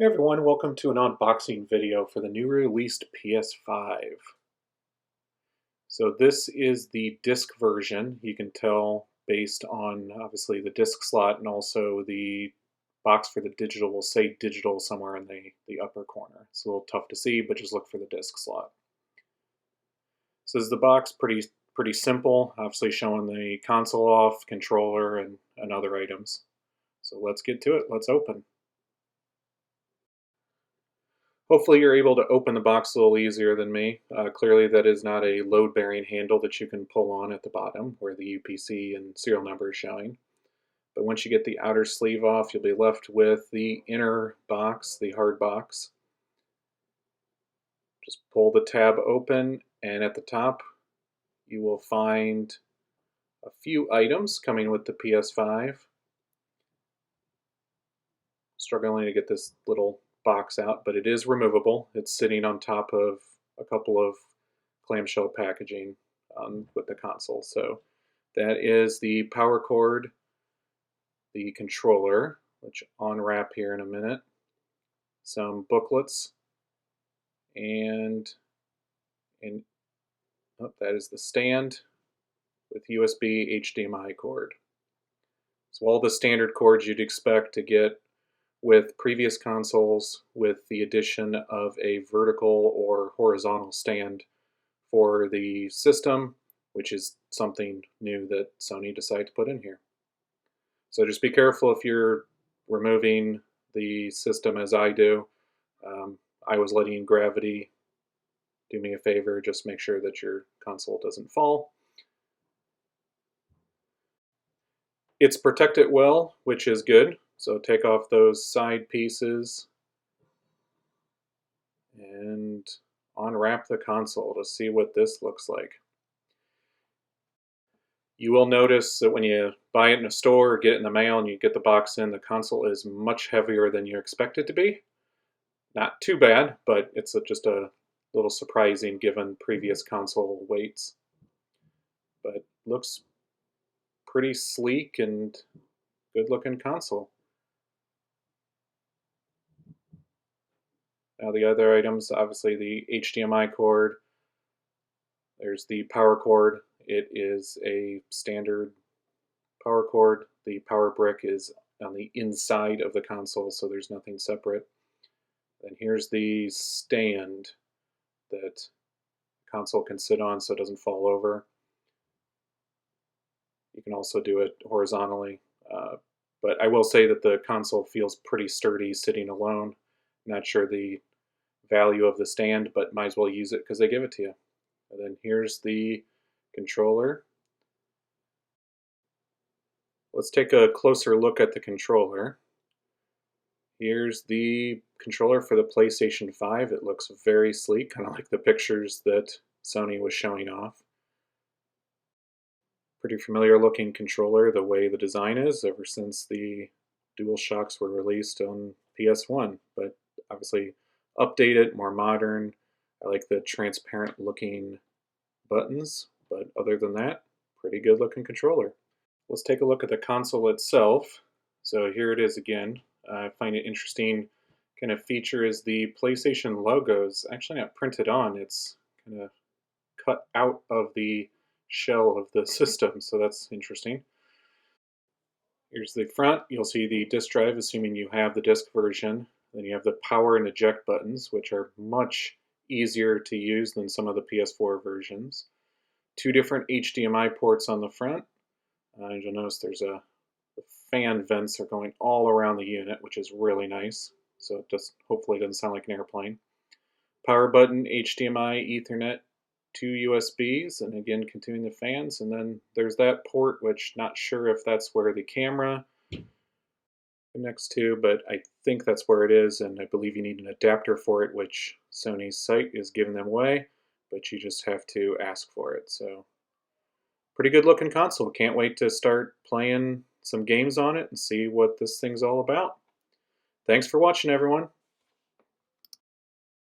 Hey everyone, welcome to an unboxing video for the new released PS5. So this is the disc version. You can tell based on obviously the disc slot, and also the box for the digital will say digital somewhere in the upper corner. It's a little tough to see, but just look for the disc slot. So this is the box, pretty simple, obviously showing the console off, controller, and other items. So let's get to it. Let's open. Hopefully you're able to open the box a little easier than me. Clearly that is not a load-bearing handle that you can pull on at the bottom where the UPC and serial number is showing. But once you get the outer sleeve off, you'll be left with the inner box, the hard box. Just pull the tab open, and at the top you will find a few items coming with the PS5. Struggling to get this little box out, but it is removable. It's sitting on top of a couple of clamshell packaging with the console. So that is the power cord, the controller, which I'll unwrap here in a minute, some booklets, and oh, that is the stand with USB HDMI cord. So all the standard cords you'd expect to get with previous consoles, with the addition of a vertical or horizontal stand for the system, which is something new that Sony decided to put in here. So just be careful if you're removing the system as I do. I was letting gravity do me a favor, just make sure that your console doesn't fall. It's protected well, which is good. So take off those side pieces and unwrap the console to see what this looks like. You will notice that when you buy it in a store or get it in the mail and you get the box in, the console is much heavier than you expect it to be. Not too bad, but it's just a little surprising given previous console weights. But looks pretty sleek and good looking console. Now the other items, obviously the HDMI cord, there's the power cord. It is a standard power cord. The power brick is on the inside of the console, so there's nothing separate. Then here's the stand that the console can sit on so it doesn't fall over. You can also do it horizontally, but I will say that the console feels pretty sturdy sitting alone. Not sure the value of the stand, but might as well use it because they give it to you. And then here's the controller. Let's take a closer look at the controller. Here's the controller for the PlayStation 5. It looks very sleek, kind of like the pictures that Sony was showing off. Pretty familiar looking controller, the way the design is, ever since the DualShocks were released on PS1, but obviously updated, more modern. I like the transparent looking buttons, but other than that, pretty good looking controller. Let's take a look at the console itself. So here it is again. I find it interesting kind of feature is the PlayStation logo is actually not printed on. It's kind of cut out of the shell of the system, so that's interesting. Here's the front. You'll see the disk drive, assuming you have the disk version. Then you have the power and eject buttons, which are much easier to use than some of the PS4 versions. Two different HDMI ports on the front. And you'll notice there's the fan vents are going all around the unit, which is really nice. So it just hopefully doesn't sound like an airplane. Power button, HDMI, Ethernet, two USBs, and again continuing the fans. And then there's that port, which not sure if that's where the camera connects to, but I think that's where it is, and I believe you need an adapter for it, which Sony's site is giving them away, but you just have to ask for it. So pretty good looking console. Can't wait to start playing some games on it and see what this thing's all about. Thanks for watching, everyone.